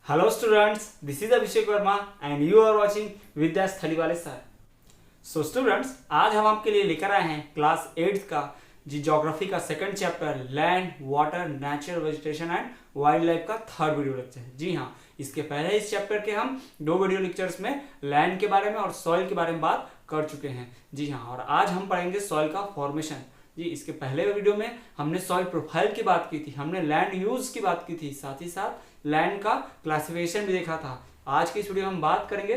Hello students, this is Abhishek Verma and you are watching विद्या स्थली वाले sir. So students, आज हम आपके लिए लेकर आए हैं क्लास 8 का ज्योग्राफी का second chapter land water nature vegetation and wild life का थर्ड वीडियो लेक्चर। जी हाँ, इसके पहले इस चैप्टर के हम 2 वीडियो लेक्चर्स में लैंड के बारे में और सॉइल के बारे में बात कर चुके हैं। जी हाँ, और आज हम पढ़ेंगे सॉइल का फॉर्मेशन। जी, इसके पहले वीडियो में हमने सॉइल प्रोफाइल की बात की थी, हमने लैंड यूज की बात की थी, साथ ही साथ लैंड का क्लासिफिकेशन भी देखा था। आज की इस वीडियो में हम बात करेंगे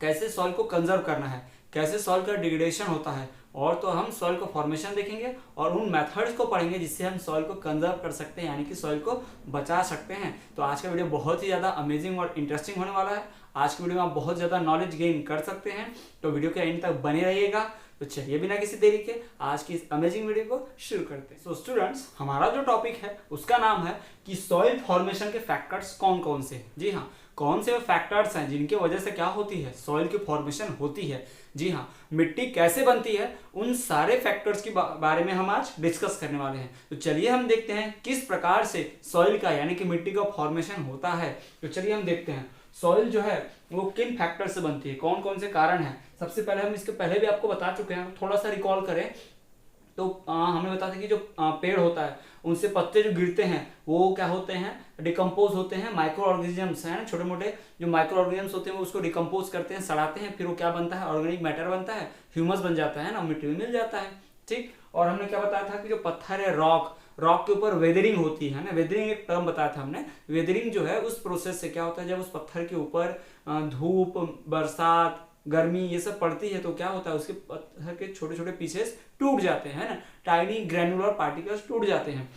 कैसे सॉइल को कंजर्व करना है, कैसे सॉइल का डिग्रेडेशन होता है, और तो हम सॉइल को फॉर्मेशन देखेंगे और उन मेथड्स को पढ़ेंगे जिससे हम सॉइल को कंजर्व कर सकते हैं, यानी कि सॉइल को बचा सकते हैं। तो आज का वीडियो बहुत ही ज़्यादा अमेजिंग और इंटरेस्टिंग होने वाला है। आज की वीडियो में आप बहुत ज़्यादा नॉलेज गेन कर सकते हैं, तो वीडियो के एंड तक बने रहिएगा। तो चलिए बिना किसी देरी के आज की इस अमेजिंग वीडियो को शुरू करते हैं। सो स्टूडेंट्स, हमारा जो टॉपिक है उसका नाम है कि सॉइल फॉर्मेशन के फैक्टर्स कौन कौन से हैं। जी हाँ, कौन से फैक्टर्स हैं जिनकी वजह से क्या होती है, सॉइल की फॉर्मेशन होती है। जी हाँ, मिट्टी कैसे बनती है, उन सारे फैक्टर्स के बारे में हम आज डिस्कस करने वाले हैं। तो चलिए हम देखते हैं किस प्रकार से सॉइल का यानी कि मिट्टी का फॉर्मेशन होता है। तो चलिए हम देखते हैं सॉइल जो है वो किन फैक्टर से बनती है, कौन कौन से कारण हैं। सबसे पहले हम इसके पहले भी आपको बता चुके हैं, थोड़ा सा रिकॉल करें तो हमें बताते हैं कि जो पेड़ होता है उनसे पत्ते जो गिरते हैं वो क्या होते हैं, डिकम्पोज होते हैं। माइक्रो ऑर्गेनिजम्स हैं, छोटे मोटे जो माइक्रो ऑर्गेनिजम्स होते हैं वो उसको डिकम्पोज करते हैं, सड़ाते हैं, फिर वो क्या बनता है, ऑर्गेनिक मैटर बनता है, ह्यूमस बन जाता है ना, मिट्टी में मिल जाता है। ठीक, और हमने क्या बताया था कि जो पत्थर है, रॉक के ऊपर वेदरिंग होती है ना, वेदरिंग एक टर्म बताया था हमने। वेदरिंग जो है उस प्रोसेस से क्या होता है, जब उस पत्थर के ऊपर धूप, बरसात, गर्मी ये सब पड़ती है तो क्या होता है, उसके पत्थर के छोटे छोटे पीसेस टूट जाते हैं ना, टाइनी ग्रैनुलर पार्टिकल्स टूट जाते हैं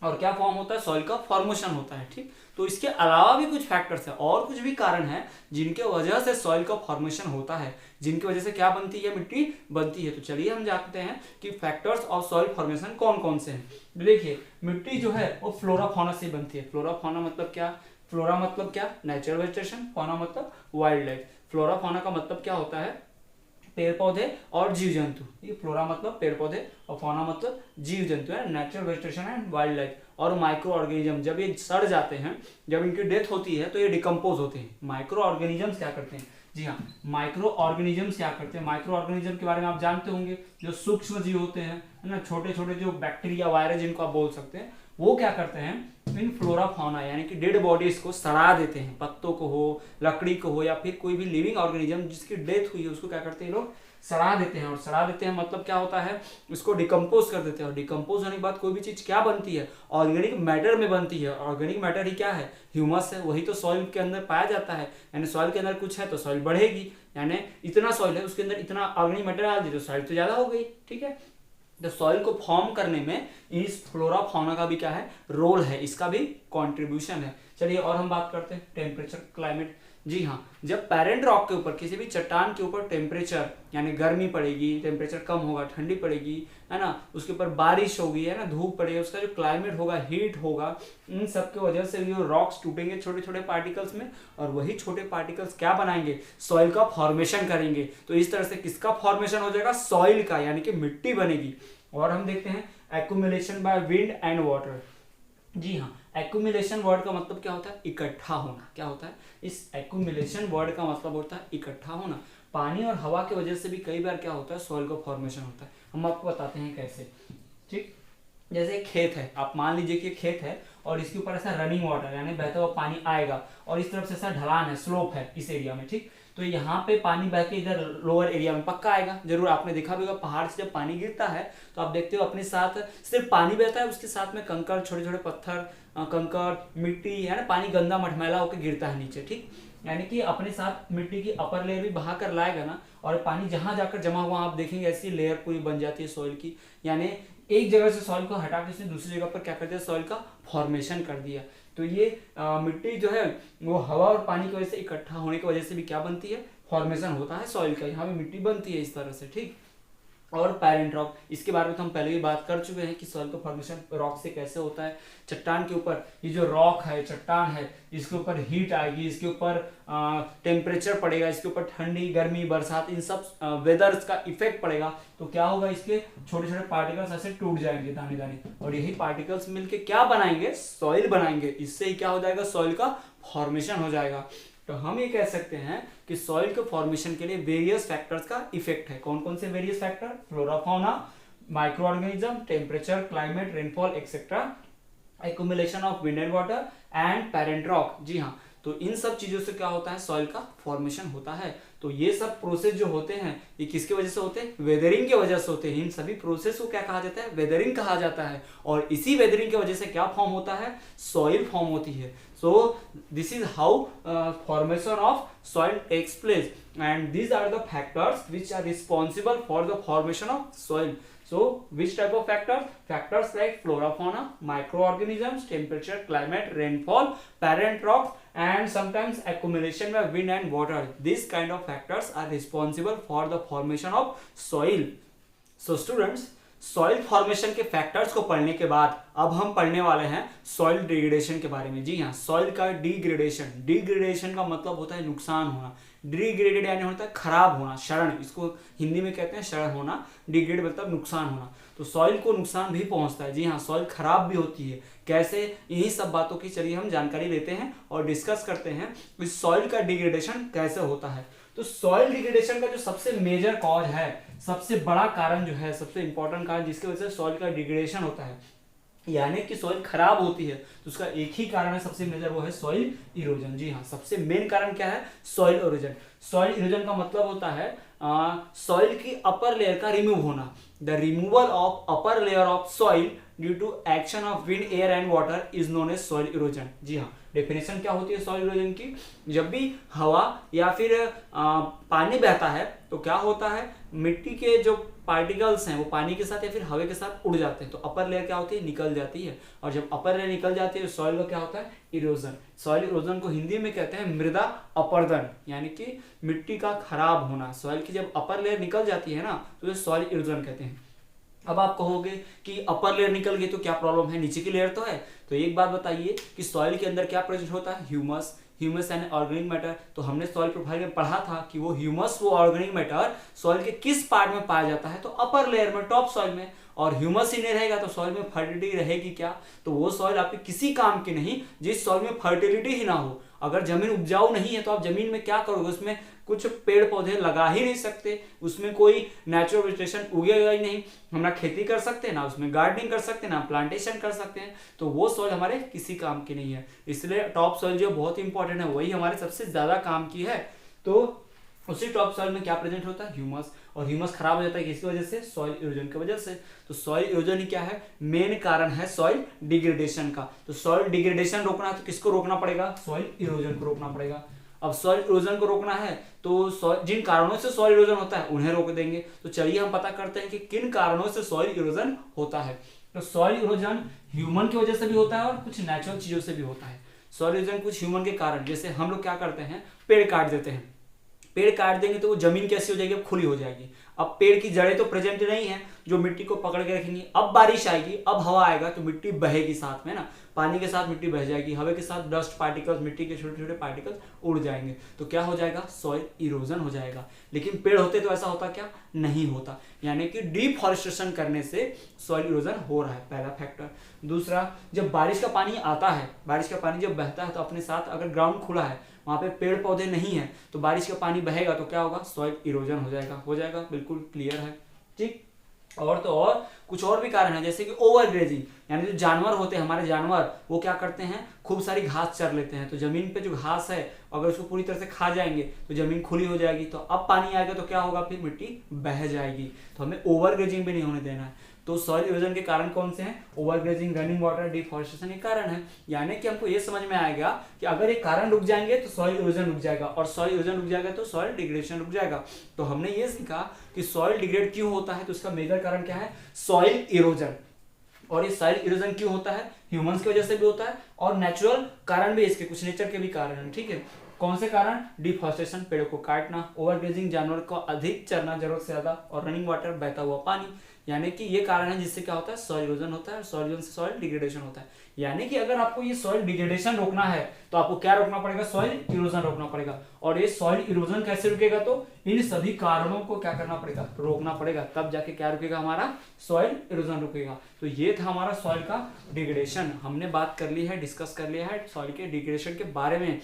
और क्या फॉर्म होता है, सॉइल का फॉर्मेशन होता है। ठीक, तो इसके अलावा भी कुछ फैक्टर्स हैं और कुछ भी कारण हैं जिनके वजह से सॉइल का फॉर्मेशन होता है, जिनकी वजह से क्या बनती है, मिट्टी बनती है। तो चलिए हम जानते हैं कि फैक्टर्स ऑफ सॉइल फॉर्मेशन कौन कौन से हैं। देखिए, मिट्टी जो है वो फ्लोरा फौना से बनती है। फ्लोरा फौना मतलब क्या, फ्लोरा मतलब क्या, नेचुरल वेजिटेशन, फौना मतलब वाइल्ड लाइफ। फ्लोरा फौना का मतलब क्या होता है, पेड़ पौधे और जीव जंतु। ये फ्लोरा मतलब पेड़ पौधे और फौना मतलब जीव जंतु है, natural vegetation and wild life. और माइक्रो ऑर्गेनिज्म, जब ये सड़ जाते हैं, जब इनकी डेथ होती है तो ये डिकम्पोज होते हैं। माइक्रो ऑर्गेनिजम्स क्या करते हैं, जी हाँ, माइक्रो ऑर्गेनिजम्स क्या करते हैं, माइक्रो ऑर्गेनिज्म के बारे में आप जानते होंगे, जो सूक्ष्म जीव होते हैं ना, छोटे छोटे जो बैक्टीरिया, वायरस जिनको आप बोल सकते हैं, वो क्या करते हैं, इन फ्लोरा फौना यानी कि डेड बॉडीज को सड़ा देते हैं, पत्तों को हो, लकड़ी को हो, या फिर कोई भी लिविंग ऑर्गेनिज्म जिसकी डेथ हुई है उसको क्या करते हैं लोग, सड़ा देते हैं। और सड़ा देते हैं मतलब क्या होता है, उसको डिकम्पोज कर देते हैं। और डिकम्पोज होने के बाद कोई भी चीज क्या बनती है, ऑर्गेनिक मैटर में बनती है। ऑर्गेनिक मैटर ही क्या है, ह्यूमस है, वही तो सॉइल के अंदर पाया जाता है। यानी सॉइल के अंदर कुछ है तो सॉइल बढ़ेगी, यानी इतना सॉइल है उसके अंदर इतना ऑर्गेनिक मैटर डाल दी तो सॉइल तो ज्यादा हो गई। ठीक है, तो सॉइल को फॉर्म करने में इस फ्लोरा फौना का भी क्या है, रोल है, इसका भी कंट्रीब्यूशन है। चलिए और हम बात करते हैं टेम्परेचर, क्लाइमेट। जी हाँ, जब पेरेंट रॉक के ऊपर, किसी भी चट्टान के ऊपर टेम्परेचर यानी गर्मी पड़ेगी, टेम्परेचर कम होगा, ठंडी पड़ेगी, है ना, उसके ऊपर बारिश होगी, है ना, धूप पड़ेगी, उसका जो क्लाइमेट होगा, हीट होगा, इन सब की वजह से जो रॉक्स टूटेंगे छोटे छोटे पार्टिकल्स में, और वही छोटे पार्टिकल्स क्या बनाएंगे, सॉइल का फॉर्मेशन करेंगे। तो इस तरह से किसका फॉर्मेशन हो जाएगा, सॉइल का, यानी कि मिट्टी बनेगी। और हम देखते हैं accumulation by wind and water. जी हाँ, एक्यूमुलेशन वर्ड का मतलब क्या होता है, इकट्ठा होना। क्या होता है, इस एक्यूमुलेशन वर्ड का मतलब होता है इकट्ठा होना। पानी और हवा की वजह से भी कई बार क्या होता है, सॉइल का फॉर्मेशन होता है। हम आपको बताते हैं कैसे। ठीक, जैसे एक खेत है, आप मान लीजिए कि खेत है और इसके ऊपर ऐसा रनिंग वाटर यानी बहता हुआ पानी आएगा, और इस तरफ से ऐसा ढलान है, स्लोप है इस एरिया में। ठीक, तो यहाँ पे पानी बह के इधर लोअर एरिया में पक्का आएगा। जरूर आपने देखा भी होगा, पहाड़ से जब पानी गिरता है तो आप देखते हो अपने साथ सिर्फ पानी बहता है, उसके साथ में कंकड़, छोटे छोटे पत्थर, कंकड़, मिट्टी, है ना, पानी गंदा मटमैला होकर गिरता है नीचे। ठीक, यानी कि अपने साथ मिट्टी की अपर लेयर भी बहा कर लाएगा ना, और पानी जहां जाकर जमा हुआ आप देखेंगे ऐसी लेयर पूरी बन जाती है सॉइल की। यानी एक जगह से सॉइल को हटा के उसने दूसरी जगह पर क्या कर दिया, सॉइल का फॉर्मेशन कर दिया। तो ये मिट्टी जो है वो हवा और पानी की वजह से इकट्ठा होने की वजह से भी क्या बनती है, फॉर्मेशन होता है सॉइल का। यहाँ पे मिट्टी बनती है इस तरह से। ठीक, और पेरेंट रॉक, इसके बारे में तो हम पहले भी बात कर चुके हैं कि सॉइल का फॉर्मेशन रॉक से कैसे होता है। चट्टान के ऊपर ये जो रॉक है, चट्टान है, इसके ऊपर हीट आएगी, इसके ऊपर टेम्परेचर पड़ेगा, इसके ऊपर ठंडी, गर्मी, बरसात, इन सब वेदर्स का इफेक्ट पड़ेगा, तो क्या होगा, इसके छोटे छोटे पार्टिकल्स ऐसे टूट जाएंगे दाने दाने, और यही पार्टिकल्स मिलके क्या बनाएंगे, सॉइल बनाएंगे। इससे ही क्या हो जाएगा, सॉइल का फॉर्मेशन हो जाएगा। तो हम ये कह सकते हैं कि सॉइल के फॉर्मेशन के लिए वेरियस फैक्टर्स का इफेक्ट है। कौन कौन से various factor? Flora fauna, micro organism, temperature, climate, rainfall etcetera, accumulation of wind and water and parent rock. जी हाँ, तो इन सब चीजों से क्या होता है? सॉइल का फॉर्मेशन होता है। तो ये सब प्रोसेस जो होते हैं ये किसकी वजह से होते हैं? वेदरिंग की वजह से होते हैं। इन सभी प्रोसेस को क्या कहा जाता है? वेदरिंग कहा जाता है। और इसी वेदरिंग की वजह से क्या फॉर्म होता है? सॉइल फॉर्म होती है। So this is how formation of soil takes place and these are the factors which are responsible for the formation of soil. So which type of factors? Factors like flora, fauna, microorganisms, temperature, climate, rainfall, parent rocks, and sometimes accumulation by wind and water. These kind of factors are responsible for the formation of soil. So students, soil formation के factors को पढ़ने के बाद अब हम पढ़ने वाले हैं सॉइल डिग्रेडेशन के बारे में. जी हाँ, सॉइल का डिग्रेडेशन. डिग्रेडेशन का मतलब होता है नुकसान होना. डिग्रेडेड यानी होता है खराब होना, क्षरण. इसको हिंदी में कहते हैं क्षरण होना. डिग्रेड मतलब नुकसान होना. तो सॉइल को नुकसान भी पहुंचता है. जी हाँ, सॉइल खराब भी होती है. कैसे? इन्हीं सब बातों की चलिए हम जानकारी लेते हैं और डिस्कस करते हैं कि सॉइल का डिग्रेडेशन कैसे होता है. तो सॉइल डिग्रेडेशन का जो सबसे मेजर कॉज है, सबसे बड़ा कारण जो है, सबसे इंपॉर्टेंट कारण जिसकी वजह से सॉइल का डिग्रेडेशन होता है, यानी कि सॉइल खराब होती है, तो उसका एक ही कारण है सबसे मेजर, वो है सॉइल इरोजन. जी हाँ, सबसे मेन कारण क्या है? Soil erosion. सॉइल इरोजन का मतलब होता है सॉइल की अपर लेयर का रिमूव होना. The removal of upper layer of soil due to action of wind, air and water is known as soil erosion. जी हाँ, डेफिनेशन क्या होती है सॉइल इरोजन की? जब भी हवा या फिर पानी बहता है तो क्या होता है? मिट्टी के जो पार्टिकल्स हैं वो पानी के साथ या फिर हवा के साथ उड़ जाते हैं, तो अपर लेयर क्या होती है? निकल जाती है. और जब अपर लेयर निकल जाती है तो सॉइल का क्या होता है? इरोजन. सॉइल इरोजन को हिंदी में कहते हैं मृदा अपरदन, यानी कि मिट्टी का खराब होना. सॉइल की जब अपर लेयर निकल जाती है ना तो ये सॉइल इरोजन कहते हैं. अब आप कहोगे कि अपर लेयर निकल गई तो क्या प्रॉब्लम है, नीचे की लेयर तो है. तो एक बात बताइए कि सॉइल के अंदर क्या प्रेजेंट होता है? ह्यूमस. ह्यूमस यानी ऑर्गेनिक मैटर. तो हमने सॉइल प्रोफाइल में पढ़ा था कि वो ह्यूमस, वो ऑर्गेनिक मैटर सॉइल के किस पार्ट में पाया जाता है? तो अपर लेयर में, टॉप सॉइल में. और ह्यूमस ही नहीं रहेगा तो सॉइल में फर्टिलिटी रहेगी क्या? तो वो सॉइल आपके किसी काम की नहीं जिस सॉइल में फर्टिलिटी ही ना हो. अगर जमीन उपजाऊ नहीं है तो आप जमीन में क्या करोगे? उसमें कुछ पेड़ पौधे लगा ही नहीं सकते, उसमें कोई नेचुरल वेजिटेशन उगेगा ही नहीं. हम ना खेती कर सकते हैं, ना उसमें गार्डनिंग कर सकते हैं, ना प्लांटेशन कर सकते हैं. तो वो सॉइल हमारे किसी काम की नहीं है. इसलिए टॉप सॉइल जो बहुत इंपॉर्टेंट है, वही हमारे सबसे ज्यादा काम की है. तो उसी टॉप सॉइल में क्या प्रेजेंट होता है? ह्यूमस. और ह्यूमस खराब हो जाता है किसकी वजह से? सॉइल इरोजन की वजह से. तो सॉइल इरोजन ही क्या है? मेन कारण है सॉइल डिग्रेडेशन का. तो सॉइल डिग्रेडेशन रोकना है तो किसको रोकना पड़ेगा? सॉइल इरोजन को रोकना पड़ेगा. अब सॉइल इरोजन को रोकना है तो जिन कारणों से सॉइल इरोजन होता है उन्हें रोक देंगे. तो चलिए हम पता करते हैं कि किन कारणों से सॉइल इरोजन होता है. तो सॉइल इरोजन ह्यूमन की वजह से भी होता है और कुछ नेचुरल चीजों से भी होता है. सॉइल इरोजन कुछ ह्यूमन के कारण, जैसे हम लोग क्या करते हैं? पेड़ काट देते हैं. पेड़ काट देंगे तो वो जमीन कैसी हो जाएगी? अब खुली हो जाएगी. अब पेड़ की जड़ें तो प्रेजेंट नहीं है जो मिट्टी को पकड़ के रखेंगी. अब बारिश आएगी, अब हवा आएगा तो मिट्टी बहेगी साथ में ना. पानी के साथ मिट्टी बह जाएगी, हवा के साथ डस्ट पार्टिकल्स, मिट्टी के छोटे छोटे पार्टिकल्स उड़ जाएंगे. तो क्या हो जाएगा? सॉइल इरोजन हो जाएगा. लेकिन पेड़ होते तो ऐसा होता क्या? नहीं होता. यानी कि डिफॉरेस्टेशन करने से सॉइल इरोजन हो रहा है, पहला फैक्टर. दूसरा, जब बारिश का पानी आता है, बारिश का पानी जब बहता है तो अपने साथ अगर ग्राउंड खुला है, वहां पे पेड़ पौधे नहीं है, तो बारिश का पानी बहेगा तो क्या होगा? सॉइल इरोजन हो जाएगा. हो जाएगा, बिल्कुल क्लियर है. ठीक. और तो और कुछ और भी कारण है, जैसे कि ओवर ग्रेजिंग, यानी जो जानवर होते हैं हमारे, जानवर वो क्या करते हैं? खूब सारी घास चर लेते हैं. तो जमीन पे जो घास है अगर उसको पूरी तरह से खा जाएंगे तो जमीन खुली हो जाएगी. तो अब पानी आएगा तो क्या होगा? फिर मिट्टी बह जाएगी. तो हमें ओवर ग्रेजिंग भी नहीं होने देना है. तो सॉइल इरोजन के कारण कौन से हैं? Over grazing, running water, deforestation ये कारण है. यानी कि हमको ये समझ में आएगा कि अगर ये कारण रुक जाएंगे तो सॉइल इरोजन रुक जाएगा, और सॉइल इरोजन रुक जाएगा तो सॉइल डिग्रेडेशन रुक जाएगा. तो हमने ये सीखा कि सॉइल डिग्रेड क्यों होता है, तो उसका मेजर कारण क्या है? Soil erosion. और ये सॉइल इरोजन क्यों होता है? ह्यूमंस की वजह से भी होता है और नेचुरल कारण भी, इसके कुछ नेचर के भी कारण है. ठीक है. कौन से कारण? डिफॉरेस्टेशन, पेड़ों को काटना, ओवर ग्रेजिंग, जानवर को अधिक चरना जरूरत से ज्यादा, और रनिंग वाटर, बहता हुआ पानी. यानी कि ये कारण है जिससे क्या होता है, सॉइल इरोजन होता है, और सॉइल इरोजन से सॉइल डिग्रेडेशन होता है। यानी कि अगर आपको ये सॉइल डिग्रेडेशन रोकना है तो आपको क्या रोकना पड़ेगा, सॉइल इरोजन रोकना पड़ेगा। और ये सॉइल इरोजन कैसे रुकेगा, तो इन सभी कारणों को क्या करना पड़ेगा, रोकना पड़ेगा, तब जाके क्या रुकेगा, हमारा सॉइल इरोजन रुकेगा। तो ये था हमारा सॉइल का डिग्रेडेशन। हमने बात कर ली है, डिस्कस कर लिया है सॉइल के डिग्रेडेशन के बारे में।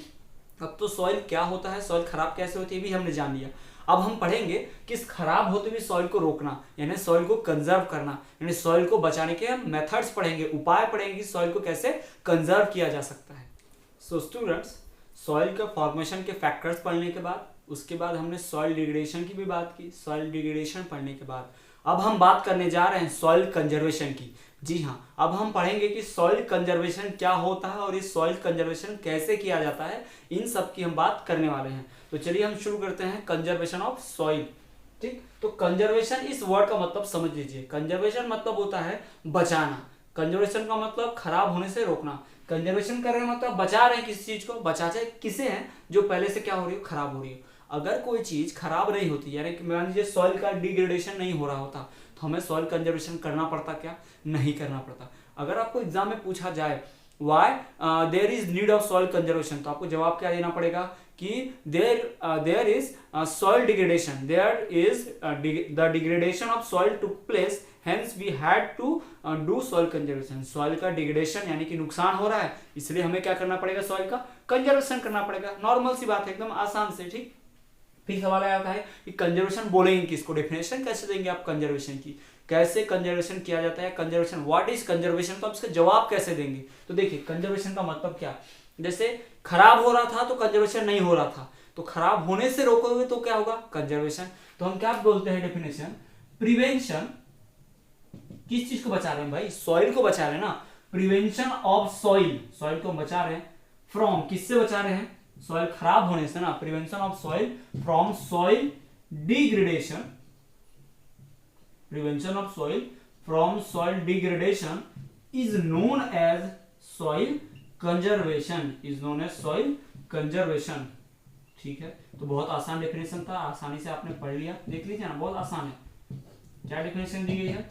अब तो सॉइल क्या होता है, सॉइल खराब कैसे होती है भी हमने जान लिया। अब हम पढ़ेंगे कि इस खराब होते हुए सॉइल को रोकना, यानी सॉइल को कंजर्व करना, यानी सॉइल को बचाने के हम मेथड्स पढ़ेंगे, उपाय पढ़ेंगे, सॉइल को कैसे कंजर्व किया जा सकता है। सो स्टूडेंट्स, सॉइल का फॉर्मेशन के फैक्टर्स पढ़ने के बाद, उसके बाद हमने सॉइल डिग्रेडेशन की भी बात की। सॉइल डिग्रेडेशन पढ़ने के बाद अब हम बात करने जा रहे हैं सॉइल कंजर्वेशन की। जी हाँ, अब हम पढ़ेंगे कि सॉइल कंजर्वेशन क्या होता है और इस सॉइल कंजर्वेशन कैसे किया जाता है, इन सब की हम बात करने वाले हैं। तो चलिए हम शुरू करते हैं कंजर्वेशन ऑफ सॉइल। ठीक, तो कंजर्वेशन इस वर्ड का मतलब समझ लीजिए। कंजर्वेशन मतलब होता है बचाना। कंजर्वेशन का मतलब खराब होने से रोकना। कंजर्वेशन कर रहे हैं मतलब बचा रहे हैं किसी चीज को, बचाते किसे हैं, जो पहले से क्या हो रही हो, खराब हो रही हो। अगर कोई चीज खराब नहीं होती, यानी कि मान लीजिए सॉइल का डिग्रेडेशन नहीं हो रहा होता, तो हमें सॉइल कंजर्वेशन करना पड़ता क्या, नहीं करना पड़ता। अगर आपको एग्जाम में पूछा जाए why there is need of soil conservation, तो आपको जवाब क्या देना पड़ेगा कि there is soil degradation, there is the degradation of soil took place, hence we had to do soil conservation. Soil का डिग्रेडेशन यानी कि नुकसान हो रहा है, इसलिए हमें क्या करना पड़ेगा, सॉइल का कंजर्वेशन करना पड़ेगा। नॉर्मल सी बात है, एकदम आसान से। ठीक, फिर सवाल आता है कि कंजर्वेशन बोलेंगे किसको, डेफिनेशन कैसे देंगे आप कंजर्वेशन की, कैसे कंजर्वेशन किया जाता है, कंजर्वेशन व्हाट इज कंजर्वेशन, तो आप इसका जवाब कैसे देंगे। तो देखिए कंजर्वेशन का मतलब क्या, जैसे खराब हो रहा था तो कंजर्वेशन नहीं हो रहा था, तो खराब होने से रोकोगे तो क्या होगा, कंजर्वेशन। तो हम क्या बोलते हैं डेफिनेशन, प्रिवेंशन, किस चीज को बचा रहे हैं भाई, सॉइल को बचा रहे हैं ना, प्रिवेंशन ऑफ सॉइल, सॉइल को बचा रहे हैं फ्रॉम, किससे बचा रहे हैं, सॉइल खराब होने से ना, prevention of soil from soil degradation, prevention of soil from soil degradation is known as soil conservation, is known as soil conservation. ठीक है, तो बहुत आसान डेफिनेशन था, आसानी से आपने पढ़ लिया, देख लीजिए ना, बहुत आसान है। क्या डेफिनेशन दी गई है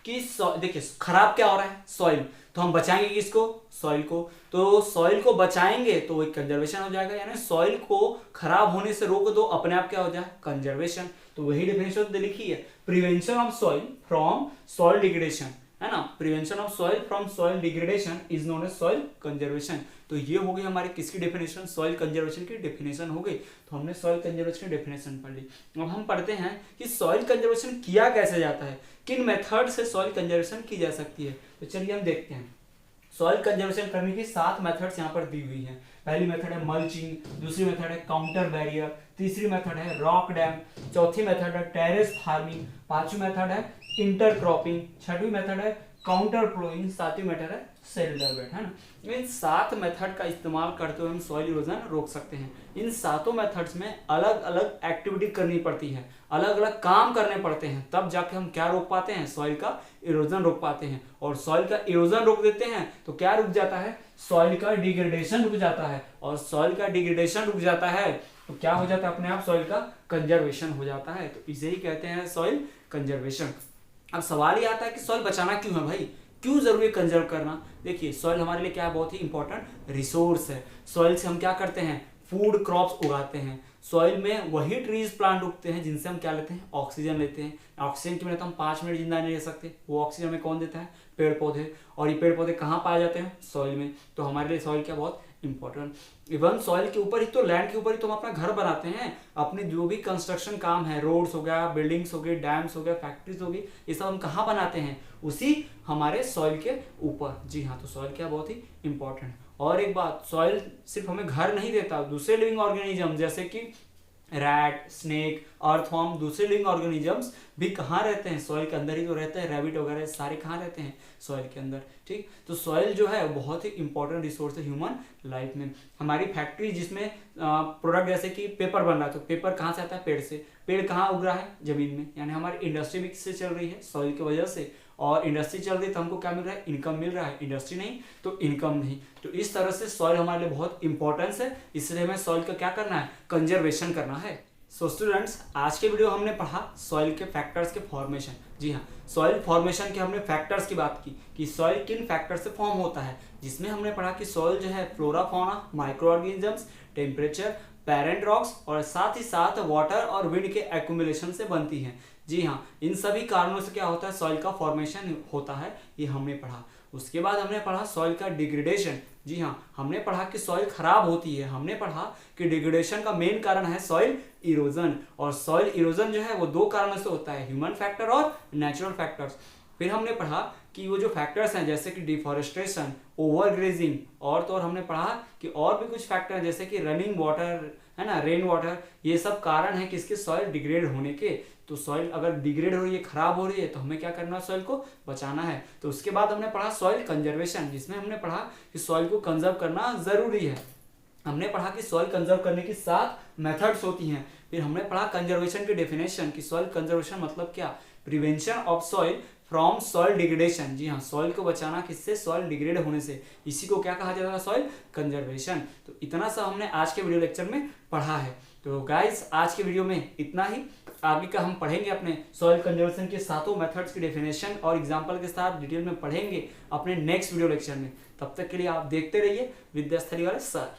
कि देखिए खराब क्या हो रहा है, सॉइल, तो हम बचाएंगे किसको, सॉइल को। तो सॉइल को बचाएंगे तो एक कंजर्वेशन हो जाएगा, यानी सॉइल को खराब होने से रोक दो, अपने आप क्या हो जाए, कंजर्वेशन। तो वही डेफिनेशन लिखी है, prevention of soil from soil degradation, है ना, prevention of soil from soil degradation is known as soil conservation. तो ये हो गई हमारी किसकी डेफिनेशन, सॉइल कंजर्वेशन की डेफिनेशन हो गई। तो हमने सॉइल कंजर्वेशन की डेफिनेशन पढ़ ली। अब हम पढ़ते हैं कि सॉइल कंजर्वेशन किया कैसे जाता है, किन मेथड से सॉइल कंजर्वेशन की जा सकती है। तो चलिए हम देखते हैं। सॉइल कंजर्वेशन करने की 7 मेथड्स यहाँ पर दी हुई हैं। पहली मेथड है मल्चिंग, दूसरी मेथड है काउंटर बैरियर, तीसरी मेथड है रॉक डैम, चौथी मेथड है टेरेस फार्मिंग, पांचवी मेथड है इंटरक्रॉपिंग, छठवीं मेथड है काउंटर प्लोइंग, सातवीं मेथड है सेल्युलर बेड, है ना। इन 7 मेथड का इस्तेमाल करते हुए हम सॉइल इरोजन रोक सकते हैं। इन 7 मेथड्स में अलग अलग एक्टिविटी करनी पड़ती है, अलग अलग काम करने पड़ते हैं, तब जाके हम क्या रोक पाते हैं, सॉइल का इरोजन रोक पाते हैं। और सॉइल का इरोजन रोक देते हैं तो क्या रुक जाता है, सॉइल का डिग्रेडेशन रुक जाता है, और सॉइल का डिग्रेडेशन रुक जाता है तो क्या हो जाता है, अपने आप सॉइल का कंजर्वेशन हो जाता है। तो इसे ही कहते हैं सॉइल कंजर्वेशन। अब सवाल ये आता है कि सॉइल बचाना क्यों है भाई, क्यों जरूरी कंजर्व करना। देखिए सॉइल हमारे लिए क्या है, बहुत ही इंपॉर्टेंट रिसोर्स है। सॉइल से हम क्या करते हैं, फूड क्रॉप्स उगाते हैं। सॉइल में वही ट्रीज प्लांट उगते हैं जिनसे हम क्या लेते हैं, ऑक्सीजन लेते हैं। ऑक्सीजन की बिना तो हम 5 मिनट जिंदा नहीं रह सकते, वो ऑक्सीजन हमें कौन देता है, पेड़ पौधे। और ये पेड़ पौधे कहाँ पाए जाते हैं, सॉइल में। तो हमारे लिए सॉइल क्या बहुत इंपॉर्टेंट, इवन सॉइल के ऊपर ही तो, लैंड के ऊपर ही तो हम अपना घर बनाते हैं। अपने जो भी कंस्ट्रक्शन काम है, रोड्स हो गया, बिल्डिंग्स हो गए, डैम्स हो गया, फैक्ट्रीज हो गई, ये सब हम कहाँ बनाते हैं, उसी हमारे सॉइल के ऊपर। जी हाँ, तो सॉइल क्या बहुत ही इंपॉर्टेंट। और एक बात, सॉइल सिर्फ हमें घर नहीं देता, दूसरे लिविंग ऑर्गेनिज्म जैसे कि रैट, स्नेक, अर्थवॉर्म, दूसरे लिविंग ऑर्गेनिजम्स भी कहाँ रहते हैं, सॉइल के अंदर ही तो रहते हैं। रैबिट वगैरह सारे कहाँ रहते हैं, सॉइल के अंदर। ठीक, तो सॉइल जो है बहुत ही इंपॉर्टेंट रिसोर्स है ह्यूमन लाइफ में। हमारी फैक्ट्री जिसमें प्रोडक्ट जैसे कि पेपर बन रहा है, तो पेपर कहाँ से आता है, पेड़ से। पेड़ कहाँ उग रहा है, जमीन में। यानी हमारी इंडस्ट्री भी किससे चल रही है, सॉइल की वजह से। और इंडस्ट्री चल रही है तो हमको क्या मिल रहा है, इनकम मिल रहा है। इंडस्ट्री नहीं तो इनकम नहीं। तो इस तरह से सॉइल हमारे लिए बहुत इंपॉर्टेंस है, इसलिए हमें सॉइल का क्या करना है, कंजर्वेशन करना है। सो स्टूडेंट्स, आज के वीडियो हमने पढ़ा सॉइल के फैक्टर्स के फॉर्मेशन। जी हाँ, सॉइल फॉर्मेशन के हमने फैक्टर्स की बात की कि सॉइल किन फैक्टर से फॉर्म होता है, जिसमें हमने पढ़ा कि सॉइल जो है flora fauna, micro organisms, temperature, parent rocks और साथ ही साथ वाटर और विंड के एक्यूमुलेशन से बनती है। जी हाँ, इन सभी कारणों से क्या होता है, सॉइल का फॉर्मेशन होता है, ये हमने पढ़ा। उसके बाद हमने पढ़ा सॉइल का डिग्रेडेशन। जी हाँ, हमने पढ़ा कि सॉइल खराब होती है। हमने पढ़ा कि डिग्रेडेशन का मेन कारण है सॉइल इरोजन, और सॉइल इरोजन जो है वो दो कारणों से होता है, ह्यूमन फैक्टर और नेचुरल फैक्टर्स। फिर हमने पढ़ा कि वो जो फैक्टर्स हैं जैसे कि डिफॉरेस्टेशन, ओवरग्रेजिंग, और तो और हमने पढ़ा कि और भी कुछ फैक्टर जैसे कि रनिंग वाटर है ना, रेन वाटर, ये सब कारण है किसके, सॉइल डिग्रेड होने के। तो सॉइल अगर डिग्रेड हो रही है, खराब हो रही है, तो हमें क्या करना है, सॉइल को बचाना है। तो उसके बाद हमने पढ़ा सॉइल कंजर्वेशन, जिसमें हमने पढ़ा कि सॉइल को कंजर्व करना जरूरी है। हमने पढ़ा कि सॉइल कंजर्व करने की 7 मेथड्स होती हैं। फिर हमने पढ़ा कंजर्वेशन की डेफिनेशन कि सॉइल कंजर्वेशन मतलब क्या, prevention of soil from soil degradation. जी हाँ, सॉइल को बचाना किससे, सॉइल डिग्रेड होने से, इसी को क्या कहा जाता है, सॉइल कंजर्वेशन। तो इतना सा हमने आज के वीडियो लेक्चर में पढ़ा है। तो गाइस, आज के वीडियो में इतना ही। आगे का हम पढ़ेंगे अपने सॉइल कंजर्वेशन के 7 मेथड्स की डेफिनेशन और एग्जांपल के साथ डिटेल में पढ़ेंगे अपने नेक्स्ट वीडियो लेक्चर में। तब तक के लिए आप देखते रहिए विद्यास्थली वाले सर।